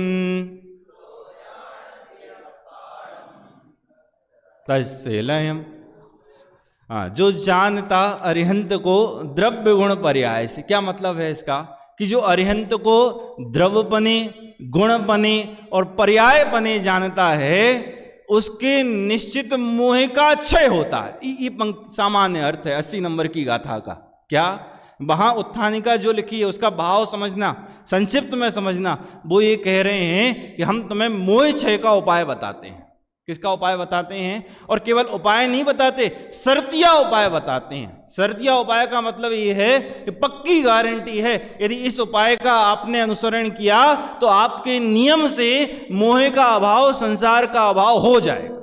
तस्य लयम। जो जानता अरिहंत को द्रव्य गुण पर्याय से। क्या मतलब है इसका? कि जो अरिहंत को द्रव्यपने, गुणपने और पर्यायपने जानता है उसके निश्चित मोह का क्षय होता है। ये सामान्य अर्थ है 80 नंबर की गाथा का। क्या? वहां उत्थानिका जो लिखी है उसका भाव समझना, संक्षिप्त में समझना। वो ये कह रहे हैं कि हम तुम्हें मोह क्षय का उपाय बताते हैं। किसका उपाय बताते हैं? और केवल उपाय नहीं बताते, शर्तिया उपाय बताते हैं। शर्तिया उपाय का मतलब ये है कि पक्की गारंटी है, यदि इस उपाय का आपने अनुसरण किया तो आपके नियम से मोह का अभाव, संसार का अभाव हो जाएगा।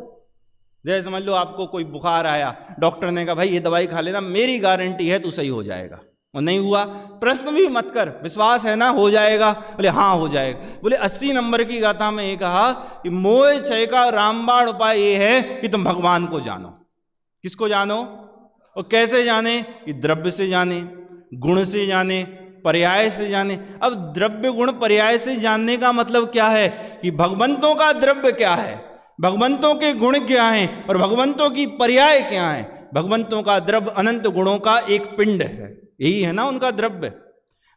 जैसे समझ लो आपको कोई बुखार आया, डॉक्टर ने कहा भाई ये दवाई खा लेना, मेरी गारंटी है तू सही हो जाएगा। और नहीं हुआ, प्रश्न भी मत कर, विश्वास है ना हो जाएगा? बोले हाँ हो जाएगा। बोले 80 नंबर की गाथा में ये कहा कि मोह क्षय का रामबाण उपाय ये है कि तुम भगवान को जानो। किसको जानो और कैसे जाने? कि द्रव्य से जाने, गुण से जाने, पर्याय से जाने। अब द्रव्य गुण पर्याय से जानने का मतलब क्या है? कि भगवंतों का द्रव्य क्या है, भगवंतों के गुण क्या हैं और भगवंतों की पर्याय क्या है। भगवंतों का द्रव्य अनंत गुणों का एक पिंड है, यही है ना उनका द्रव्य।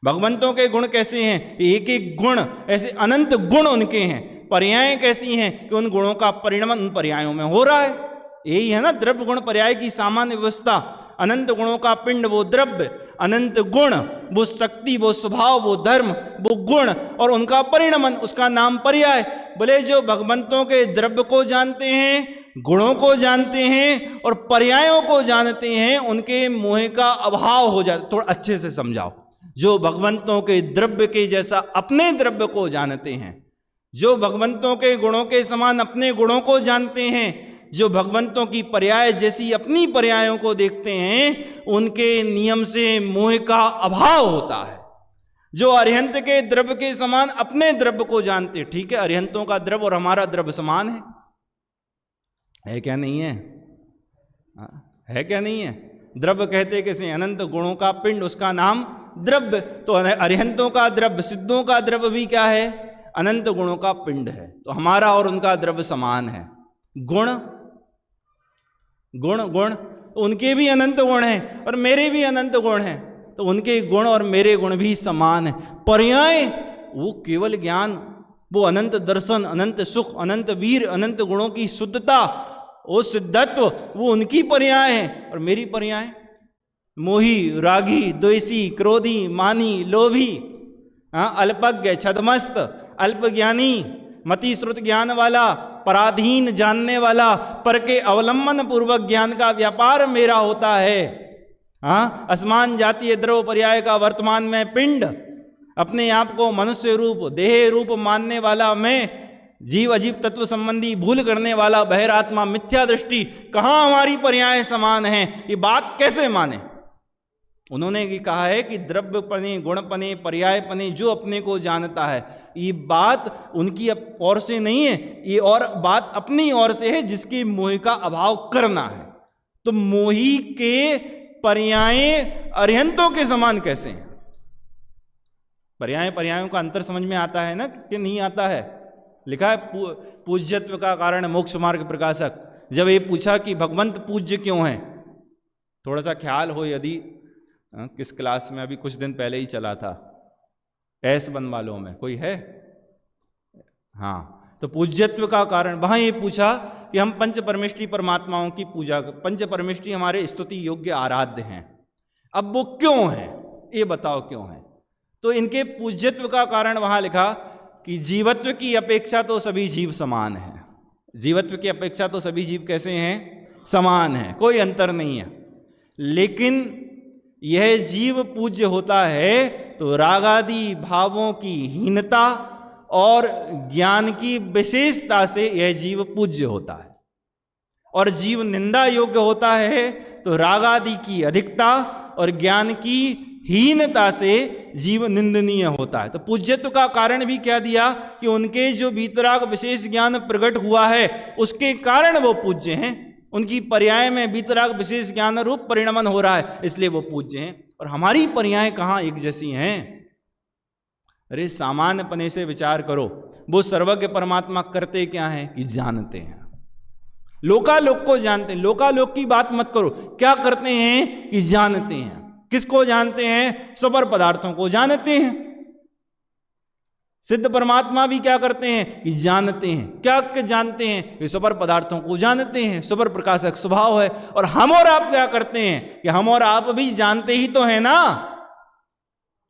भगवंतों के गुण कैसे हैं? एक एक गुण ऐसे अनंत गुण उनके हैं। पर्याय कैसी हैं? कि उन गुणों का परिणमन उन पर्यायों में हो रहा है। यही है ना द्रव्य गुण पर्याय की सामान्य व्यवस्था। अनंत गुणों का पिंड वो द्रव्य, अनंत गुण वो शक्ति, वो स्वभाव, वो धर्म, वो गुण और उनका परिणमन, उसका नाम पर्याय। बोले जो भगवंतों के द्रव्य को जानते हैं, गुणों को जानते हैं और पर्यायों को जानते हैं, उनके मोह का अभाव हो जाता। थोड़ा अच्छे से समझाओ। जो भगवंतों के द्रव्य के जैसा अपने द्रव्य को जानते हैं, जो भगवंतों के गुणों के समान अपने गुणों को जानते हैं, जो भगवंतों की पर्याय जैसी अपनी पर्यायों को देखते हैं, उनके नियम से मोह का अभाव होता है। जो अरिहंत के द्रव्य के समान अपने द्रव्य को जानते, ठीक है अरिहंतों का द्रव्य और हमारा द्रव्य समान है क्या नहीं है? है क्या नहीं है? द्रव्य कहते कैसे? अनंत गुणों का पिंड, उसका नाम द्रव्य। तो अरिहंतों का द्रव्य, सिद्धों का द्रव्य भी क्या है? अनंत गुणों का पिंड है। तो हमारा और उनका द्रव्य समान है। गुण गुण गुण तो उनके भी अनंत गुण हैं और मेरे भी अनंत गुण हैं, तो उनके गुण और मेरे गुण भी समान है। पर्याय वो केवल ज्ञान, वो अनंत दर्शन, अनंत सुख, अनंत वीर, अनंत गुणों की शुद्धता, वो सिद्धत्व, वो उनकी पर्याय है और मेरी पर्याय मोही, रागी, द्वेषी, क्रोधी, मानी, लोभी, अल्पज्ञ, छदमस्त, अल्पज्ञानी, मति श्रुत ज्ञान वाला, पराधीन जानने वाला, पर के अवलंबन पूर्वक ज्ञान का व्यापार मेरा होता है। असमान जातीय द्रव्य पर्याय का वर्तमान में पिंड, अपने आप को मनुष्य रूप, देह रूप मानने वाला मैं, जीव अजीव तत्व संबंधी भूल करने वाला बहिरात्मा, मिथ्या दृष्टि, कहाँ हमारी पर्याय समान है? ये बात कैसे माने? उन्होंने ये कहा है कि द्रव्य पने, गुण पने, पर्याय पने, जो अपने को जानता है, ये बात उनकी ओर से नहीं है, ये और बात अपनी ओर से है, जिसकी मोह का अभाव करना है। तो मोही के पर्याय अरिहंतों के समान कैसे हैं? पर्याय पर्यायों का अंतर समझ में आता है ना कि नहीं आता है? लिखा है पूज्यत्व का कारण मोक्ष मार्ग प्रकाशक। जब ये पूछा कि भगवंत पूज्य क्यों है, थोड़ा सा ख्याल हो यदि, किस क्लास में अभी कुछ दिन पहले ही चला था, एस बन वालों में कोई है? हाँ, तो पूज्यत्व का कारण वहां ये पूछा कि हम पंच परमेष्ठी परमात्माओं की पूजा, पंच परमेष्ठी हमारे स्तुति योग्य आराध्य हैं, अब वो क्यों है ये बताओ क्यों है? तो इनके पूज्यत्व का कारण वहां लिखा कि जीवत्व की अपेक्षा तो सभी जीव समान है। जीवत्व की अपेक्षा तो सभी जीव कैसे हैं? समान है, कोई अंतर नहीं है। लेकिन यह जीव पूज्य होता है तो रागादि भावों की हीनता और ज्ञान की विशेषता से यह जीव पूज्य होता है, और जीव निंदा योग्य होता है तो रागादि की अधिकता और ज्ञान की हीनता से जीव निंदनीय होता है। तो पूज्यत्व का कारण भी क्या दिया कि उनके जो भीतराग विशेष ज्ञान प्रकट हुआ है उसके कारण वो पूज्य हैं। उनकी पर्याय में भीतराग विशेष ज्ञान रूप परिणमन हो रहा है, इसलिए वो पूज्य हैं। और हमारी पर्याय कहाँ एक जैसी हैं? अरे सामान्य पने से विचार करो, वो सर्वज्ञ परमात्मा करते क्या हैं कि जानते हैं, लोकालोक को जानते हैं। लोकालोक की बात मत करो, क्या करते हैं कि जानते हैं। किसको जानते हैं? स्वपर पदार्थों को जानते हैं। सिद्ध परमात्मा भी क्या करते हैं कि जानते हैं। क्या जानते हैं? कि स्वपर पदार्थों को जानते हैं, स्वपर प्रकाशक स्वभाव है। और हम और आप क्या करते हैं कि हम और आप भी जानते ही तो है ना,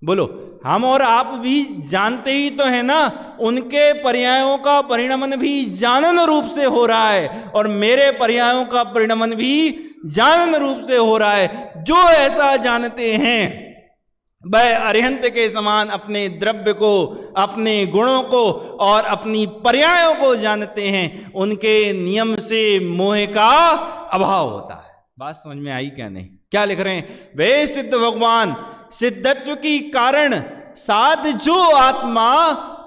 बोलो, हम और आप भी जानते ही तो है ना। उनके पर्यायों का परिणमन भी जानन रूप से हो रहा है और मेरे पर्यायों का परिणमन भी जानन रूप से हो रहा है। जो ऐसा जानते हैं वह अरिहंत के समान अपने द्रव्य को, अपने गुणों को और अपनी पर्यायों को जानते हैं। उनके नियम से मोह का अभाव होता है। बात समझ में आई क्या नहीं? क्या लिख रहे हैं? वे सिद्ध भगवान सिद्धत्व की कारण साध जो आत्मा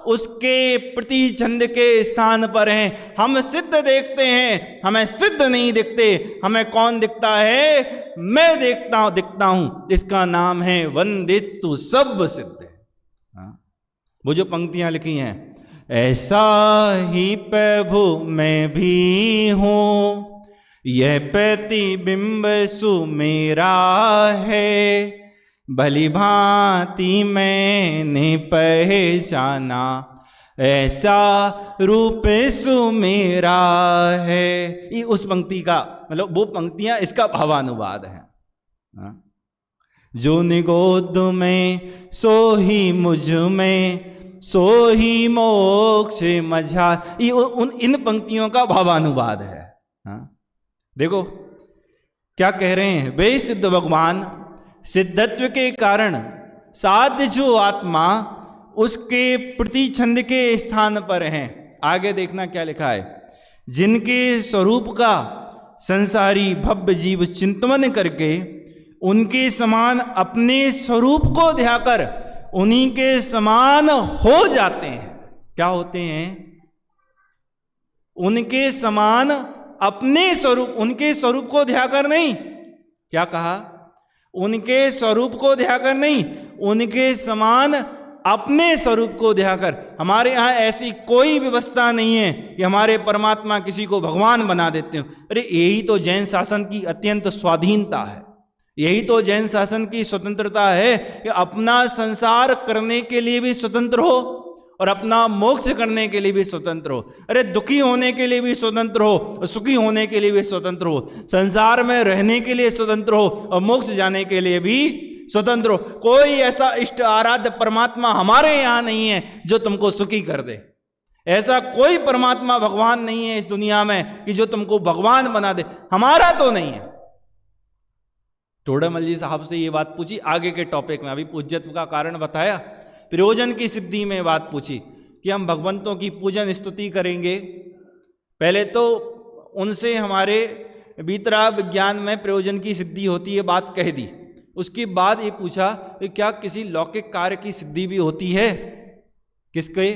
उसके प्रति छंद के स्थान पर हैं। हम सिद्ध देखते हैं, हमें सिद्ध नहीं दिखते। हमें कौन दिखता है? मैं दिखता हूं। इसका नाम है वंदितु सब सिद्ध है। वो जो पंक्तियां लिखी हैं, ऐसा ही प्रभु मैं भी हूं, यह प्रतिबिंब सुमेरा है, भली भांति मैंने पहचाना, ऐसा रूप सुमेरा है। ये उस पंक्ति का मतलब वो पंक्तियां इसका भावानुवाद है। जो निगोद में सो ही मुझ में, सो ही मोक्ष मझार। ये इन पंक्तियों का भावानुवाद है। देखो क्या कह रहे हैं वे सिद्ध भगवान, सिद्धत्व के कारण साध जो आत्मा उसके प्रति छंद के स्थान पर हैं। आगे देखना क्या लिखा है, जिनके स्वरूप का संसारी भव्य जीव चिंतन करके उनके समान अपने स्वरूप को ध्याकर उन्हीं के समान हो जाते हैं। क्या होते हैं? उनके समान अपने स्वरूप, उनके स्वरूप को ध्याकर नहीं। क्या कहा? उनके स्वरूप को ध्याकर नहीं, उनके समान अपने स्वरूप को ध्याकर। हमारे यहाँ ऐसी कोई व्यवस्था नहीं है कि हमारे परमात्मा किसी को भगवान बना देते हो। अरे यही तो जैन शासन की अत्यंत स्वाधीनता है, यही तो जैन शासन की स्वतंत्रता है कि अपना संसार करने के लिए भी स्वतंत्र हो और अपना मोक्ष करने के लिए भी स्वतंत्र हो। अरे दुखी होने के लिए भी स्वतंत्र हो और सुखी होने के लिए भी स्वतंत्र हो, संसार में रहने के लिए स्वतंत्र हो और मोक्ष जाने के लिए भी स्वतंत्र हो। कोई ऐसा इष्ट आराध्य परमात्मा हमारे यहाँ नहीं है जो तुमको सुखी कर दे। ऐसा कोई परमात्मा भगवान नहीं है इस दुनिया में कि जो तुमको भगवान बना दे। हमारा तो नहीं है। तोड़ेमल जी साहब से ये बात पूछी आगे के टॉपिक में, अभी पूज्यत्व का कारण बताया, प्रयोजन की सिद्धि में बात पूछी कि हम भगवंतों की पूजन स्तुति करेंगे। पहले तो उनसे हमारे वीतराग विज्ञान में प्रयोजन की सिद्धि होती है बात कह दी। उसके बाद ये पूछा कि क्या किसी लौकिक कार्य की सिद्धि भी होती है? किसके?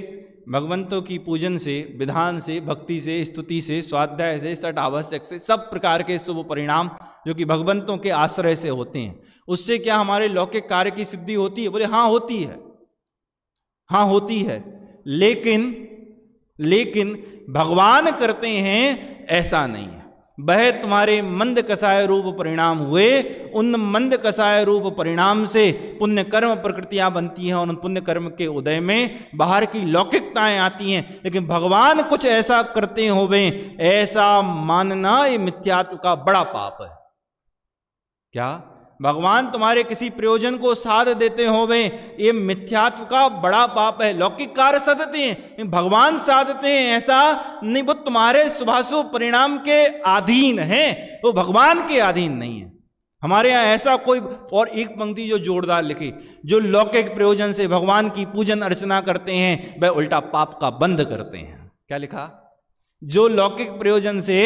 भगवंतों की पूजन से, विधान से, भक्ति से, स्तुति से, स्वाध्याय से, सठ आवश्यक से, सब प्रकार के शुभ परिणाम जो कि भगवंतों के आश्रय से होते हैं, उससे क्या हमारे लौकिक कार्य की सिद्धि होती है? बोले हाँ होती है, हाँ होती है। लेकिन भगवान करते हैं ऐसा नहीं है। वह तुम्हारे मंद कसाय रूप परिणाम हुए, उन मंद कसाय रूप परिणाम से पुण्य कर्म प्रकृतियां बनती हैं और उन पुण्य कर्म के उदय में बाहर की लौकिकताएं आती हैं। लेकिन भगवान कुछ ऐसा करते होवे, ऐसा मानना ये मिथ्यात्व का बड़ा पाप है। क्या? भगवान तुम्हारे किसी प्रयोजन को साध देते होवे, ये मिथ्यात्व का बड़ा पाप है। लौकिक कार्य साधते हैं, भगवान साधते हैं ऐसा नहीं। वो तुम्हारे शुभाशुभ परिणाम के अधीन है, वो भगवान के अधीन नहीं है। हमारे यहाँ ऐसा कोई। और एक पंक्ति जो जोरदार लिखी, जो लौकिक प्रयोजन से भगवान की पूजन अर्चना करते हैं वह उल्टा पाप का बंद करते हैं। क्या लिखा? जो लौकिक प्रयोजन से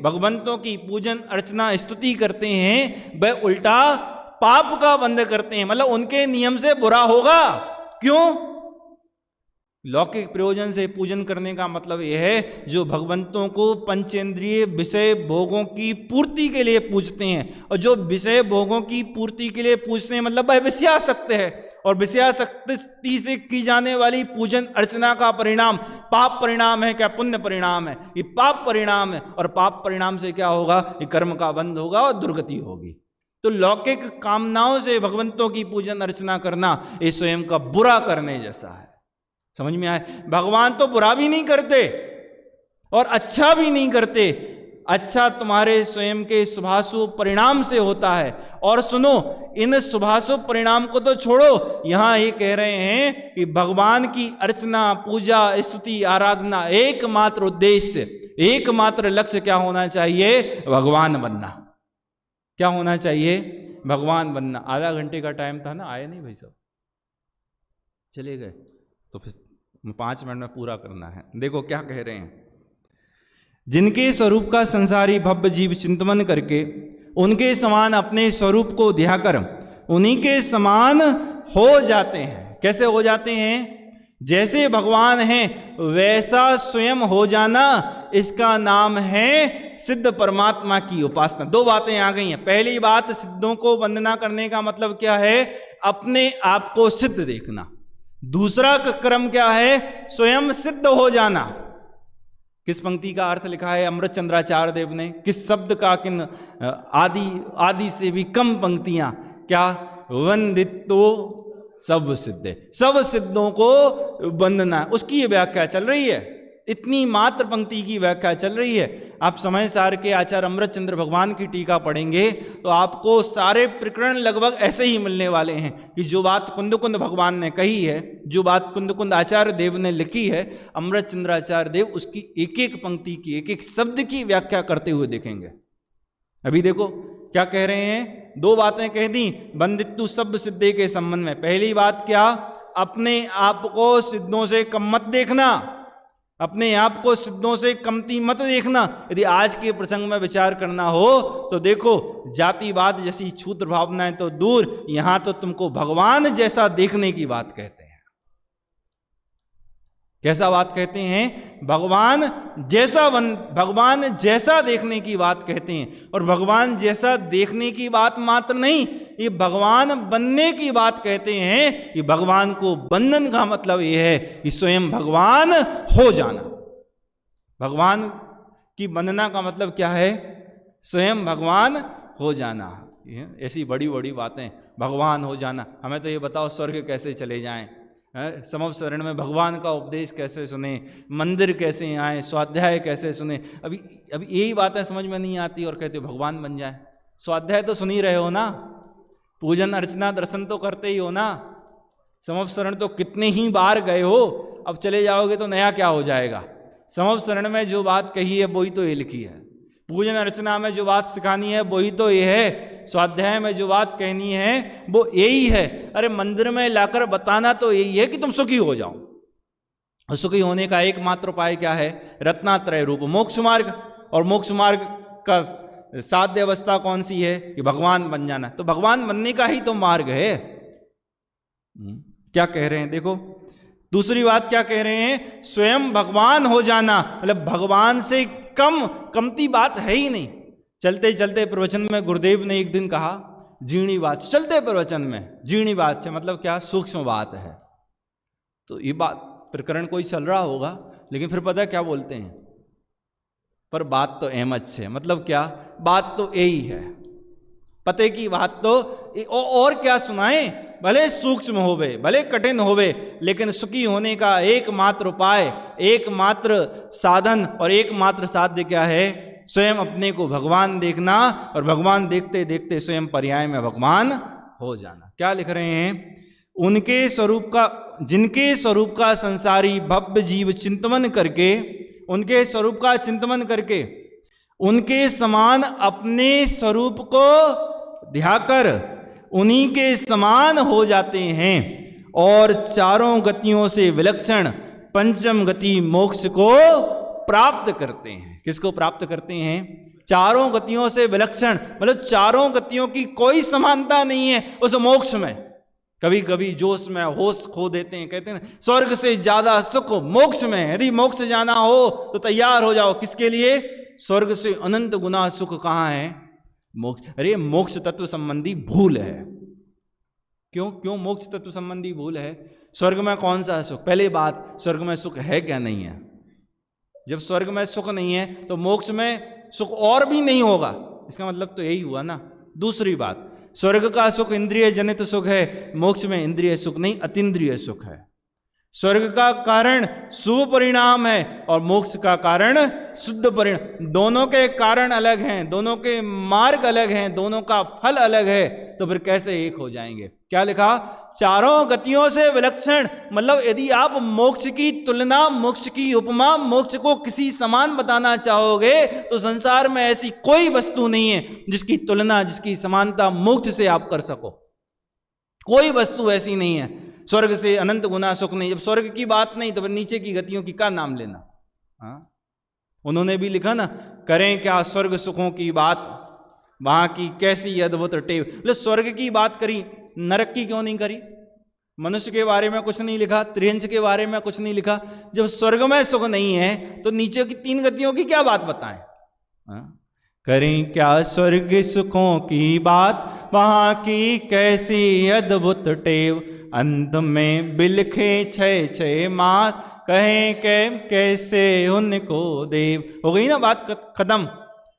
भगवंतों की पूजन अर्चना स्तुति करते हैं वह उल्टा पाप का बंद करते हैं। मतलब उनके नियम से बुरा होगा। क्यों? लौकिक प्रयोजन से पूजन करने का मतलब यह है जो भगवंतों को पंचेंद्रिय विषय भोगों की पूर्ति के लिए पूजते हैं, और जो विषय भोगों की पूर्ति के लिए पूजते हैं मतलब वह विषयासक्त है, और विषयासक्ति से की जाने वाली पूजन अर्चना का परिणाम पाप परिणाम है। क्या पुण्य परिणाम है? ये पाप परिणाम है। और पाप परिणाम से क्या होगा? ये कर्म का बंध होगा और दुर्गति होगी। तो लौकिक कामनाओं से भगवंतों की पूजन अर्चना करना ये स्वयं का बुरा करने जैसा है। समझ में आए? भगवान तो बुरा भी नहीं करते और अच्छा भी नहीं करते। अच्छा तुम्हारे स्वयं के शुभाशुभ परिणाम से होता है। और सुनो, इन शुभाशुभ परिणाम को तो छोड़ो, यहां ये कह रहे हैं कि भगवान की अर्चना, पूजा, स्तुति, आराधना एकमात्र उद्देश्य, एकमात्र लक्ष्य क्या होना चाहिए? भगवान बनना। क्या होना चाहिए? भगवान बनना। आधा घंटे का टाइम था ना, आए नहीं भाई साहब, चले गए। तो फिर 5 मिनट में पूरा करना है। देखो क्या कह रहे हैं, जिनके स्वरूप का संसारी भव्य जीव चिंतन करके उनके समान अपने स्वरूप को ध्याकर उन्हीं के समान हो जाते हैं। कैसे हो जाते हैं? जैसे भगवान हैं वैसा स्वयं हो जाना, इसका नाम है सिद्ध परमात्मा की उपासना। दो बातें आ गई हैं। पहली बात, सिद्धों को वंदना करने का मतलब क्या है? अपने आप को सिद्ध देखना। दूसरा क्रम क्या है? स्वयं सिद्ध हो जाना। किस पंक्ति का अर्थ लिखा है अमृत चंद्राचार्य देव ने? किस शब्द का, किन आदि से भी कम पंक्तियां, क्या? वंदितो सब सिद्धे, सब सिद्धों को वंदना, उसकी ये व्याख्या चल रही है। इतनी मात्र पंक्ति की व्याख्या चल रही है। आप समय सार के आचार्य अमृत चंद्र भगवान की टीका पढ़ेंगे तो आपको सारे प्रकरण लगभग ऐसे ही मिलने वाले हैं कि जो बात कुंदकुंद भगवान ने कही है, जो बात कुंदकुंद आचार्य देव ने लिखी है, अमृत चंद्राचार्य देव उसकी एक एक पंक्ति की, एक एक शब्द की व्याख्या करते हुए देखेंगे। अभी देखो क्या कह रहे हैं, दो बातें कह दी बंदित्तु सब सिद्धे के संबंध में। पहली बात क्या? अपने आप को सिद्धों से कम मत देखना, अपने आप को सिद्धों से कमती मत देखना। यदि आज के प्रसंग में विचार करना हो तो देखो, जातिवाद जैसी क्षुद्र भावनाएं तो दूर, यहां तो तुमको भगवान जैसा देखने की बात कहते हैं। कैसा बात कहते हैं? भगवान जैसा देखने की बात कहते हैं। और भगवान जैसा देखने की बात मात्र नहीं, ये भगवान बनने की बात कहते हैं। ये भगवान को बंधन का मतलब ये है कि स्वयं भगवान हो जाना। भगवान की वंदना का मतलब क्या है? स्वयं भगवान हो जाना। ऐसी बड़ी बड़ी बातें, भगवान हो जाना। हमें तो ये बताओ स्वर्ग कैसे चले जाएं? समव शरण में भगवान का उपदेश कैसे सुने, मंदिर कैसे आए, स्वाध्याय कैसे सुने? अभी यही बातें समझ में नहीं आती और कहते हो भगवान बन जाए। स्वाध्याय तो सुन ही रहे हो ना, पूजन अर्चना दर्शन तो करते ही हो ना। समव शरण तो कितने ही बार गए हो, अब चले जाओगे तो नया क्या हो जाएगा? समव शरण में जो बात कही है वही तो ये लिखी है, पूजन अर्चना में जो बात सिखानी है वही तो ये है, स्वाध्याय में जो बात कहनी है वो यही है। अरे मंदिर में लाकर बताना तो यही है कि तुम सुखी हो जाओ। और सुखी होने का एकमात्र उपाय क्या है? रत्नात्रय रूप मोक्ष मार्ग। और मोक्ष मार्ग का साध्य अवस्था कौन सी है? कि भगवान बन जाना। तो भगवान बनने का ही तो मार्ग है। क्या कह रहे हैं देखो, दूसरी बात क्या कह रहे हैं? स्वयं भगवान हो जाना, मतलब भगवान से कमती बात है ही नहीं। चलते चलते प्रवचन में गुरुदेव ने एक दिन कहा जीणी बात, चलते प्रवचन में जीणी बात से मतलब क्या? सूक्ष्म बात है। तो ये बात प्रकरण कोई चल रहा होगा, लेकिन फिर पता है क्या बोलते हैं? पर बात तो अहमद से, मतलब क्या? बात तो यही है, पते की बात तो और क्या सुनाएं? भले सूक्ष्म होवे, भले कठिन होवे, लेकिन सुखी होने का एकमात्र उपाय, एकमात्र साधन और एकमात्र साध्य क्या है? स्वयं अपने को भगवान देखना और भगवान देखते देखते स्वयं पर्याय में भगवान हो जाना। क्या लिख रहे हैं? उनके स्वरूप का, जिनके स्वरूप का संसारी भव्य जीव चिंतन करके, उनके स्वरूप का चिंतन करके उनके समान अपने स्वरूप को ध्याकर उन्हीं के समान हो जाते हैं और चारों गतियों से विलक्षण पंचम गति मोक्ष को प्राप्त करते हैं। किसको प्राप्त करते हैं? चारों गतियों से विलक्षण, मतलब चारों गतियों की कोई समानता नहीं है उस मोक्ष में। कभी कभी जोश में होश खो देते हैं, कहते हैं स्वर्ग से ज्यादा सुख मोक्ष में। यदि मोक्ष जाना हो तो तैयार हो जाओ। किसके लिए? स्वर्ग से अनंत गुना सुख कहाँ है? मोक्ष। अरे मोक्ष तत्व संबंधी भूल है। क्यों मोक्ष तत्व संबंधी भूल है? स्वर्ग में कौन सा सुख? पहले बात, स्वर्ग में सुख है क्या? नहीं है। जब स्वर्ग में सुख नहीं है तो मोक्ष में सुख और भी नहीं होगा, इसका मतलब तो यही हुआ ना। दूसरी बात, स्वर्ग का सुख इंद्रिय जनित सुख है, मोक्ष में इंद्रिय सुख नहीं अतीन्द्रिय सुख है। स्वर्ग का कारण शुभ परिणाम है और मोक्ष का कारण शुद्ध परिणाम। दोनों के कारण अलग हैं, दोनों के मार्ग अलग हैं, दोनों का फल अलग है, तो फिर कैसे एक हो जाएंगे? क्या लिखा? चारों गतियों से विलक्षण, मतलब यदि आप मोक्ष की तुलना, मोक्ष की उपमा, मोक्ष को किसी समान बताना चाहोगे तो संसार में ऐसी कोई वस्तु नहीं है जिसकी तुलना, जिसकी समानता मोक्ष से आप कर सको। कोई वस्तु ऐसी नहीं है। स्वर्ग से अनंत गुना सुख नहीं। जब स्वर्ग की बात नहीं तो फिर नीचे की गतियों की क्या नाम लेना? हाँ, उन्होंने भी लिखा ना, करें क्या स्वर्ग सुखों की बात, वहां की कैसी अद्भुत टेव। मतलब स्वर्ग की बात करी, नरक की क्यों नहीं करी? मनुष्य के बारे में कुछ नहीं लिखा, त्रियंश के बारे में कुछ नहीं लिखा। जब स्वर्ग में सुख नहीं है तो नीचे की 3 गतियों की क्या बात बताएं? करें क्या स्वर्ग सुखों की बात, वहां की कैसी अद्भुत टेव, अंत में बिलखे 6 मास, कहें कैसे उनको देव। हो गई ना बात खत्म।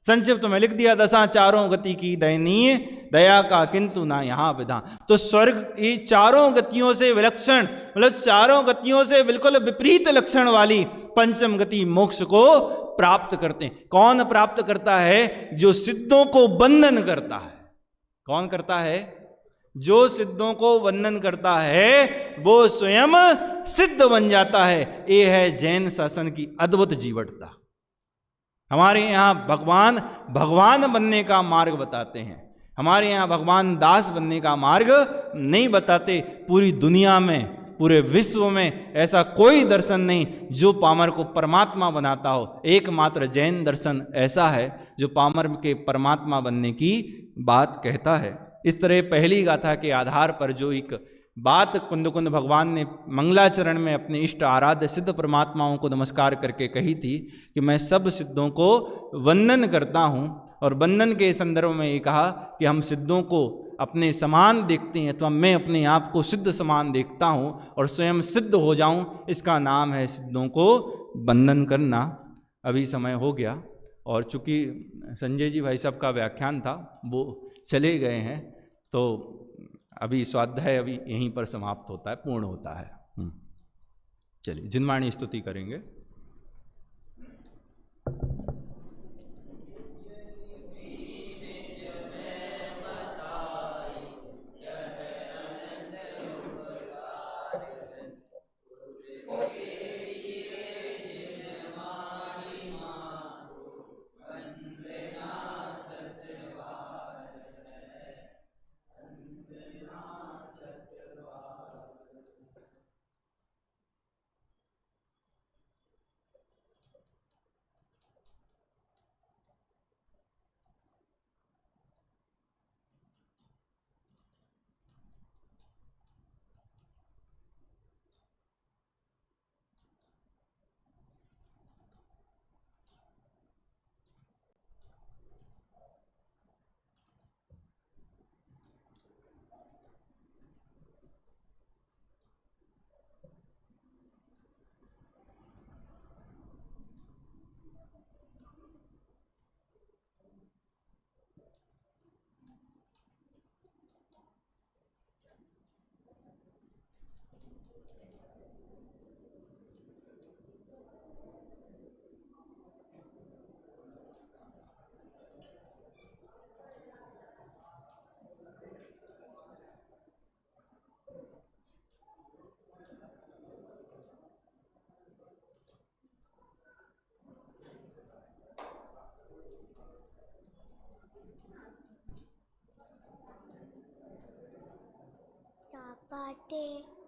संक्षिप्त में लिख दिया, दशा चारों गति की दयनीय, दया का किंतु ना यहाँ विधान। तो स्वर्ग ये चारों गतियों से विलक्षण, मतलब चारों गतियों से बिल्कुल विपरीत लक्षण वाली पंचम गति मोक्ष को प्राप्त करते हैं। कौन प्राप्त करता है? जो सिद्धों को बंधन करता है। कौन करता है? जो सिद्धों को बंधन करता है वो स्वयं सिद्ध बन जाता है। ये है जैन शासन की अद्भुत जीवटता। हमारे यहाँ भगवान बनने का मार्ग बताते हैं, हमारे यहाँ भगवान दास बनने का मार्ग नहीं बताते। पूरी दुनिया में, पूरे विश्व में ऐसा कोई दर्शन नहीं जो पामर को परमात्मा बनाता हो। एकमात्र जैन दर्शन ऐसा है जो पामर के परमात्मा बनने की बात कहता है। इस तरह पहली गाथा के आधार पर जो एक बात कुंद भगवान ने मंगलाचरण में अपने इष्ट आराध्य सिद्ध परमात्माओं को नमस्कार करके कही थी कि मैं सब सिद्धों को वंदन करता हूँ, और वंदन के संदर्भ में ये कहा कि हम सिद्धों को अपने समान देखते हैं, तो मैं अपने आप को सिद्ध समान देखता हूँ और स्वयं सिद्ध हो जाऊँ, इसका नाम है सिद्धों को वंदन करना। अभी समय हो गया और चूंकि संजय जी भाई साहब का व्याख्यान था वो चले गए हैं, तो अभी स्वाध्याय अभी यहीं पर समाप्त होता है, पूर्ण होता है। चलिए जिनवाणी स्तुति करेंगे। Tapate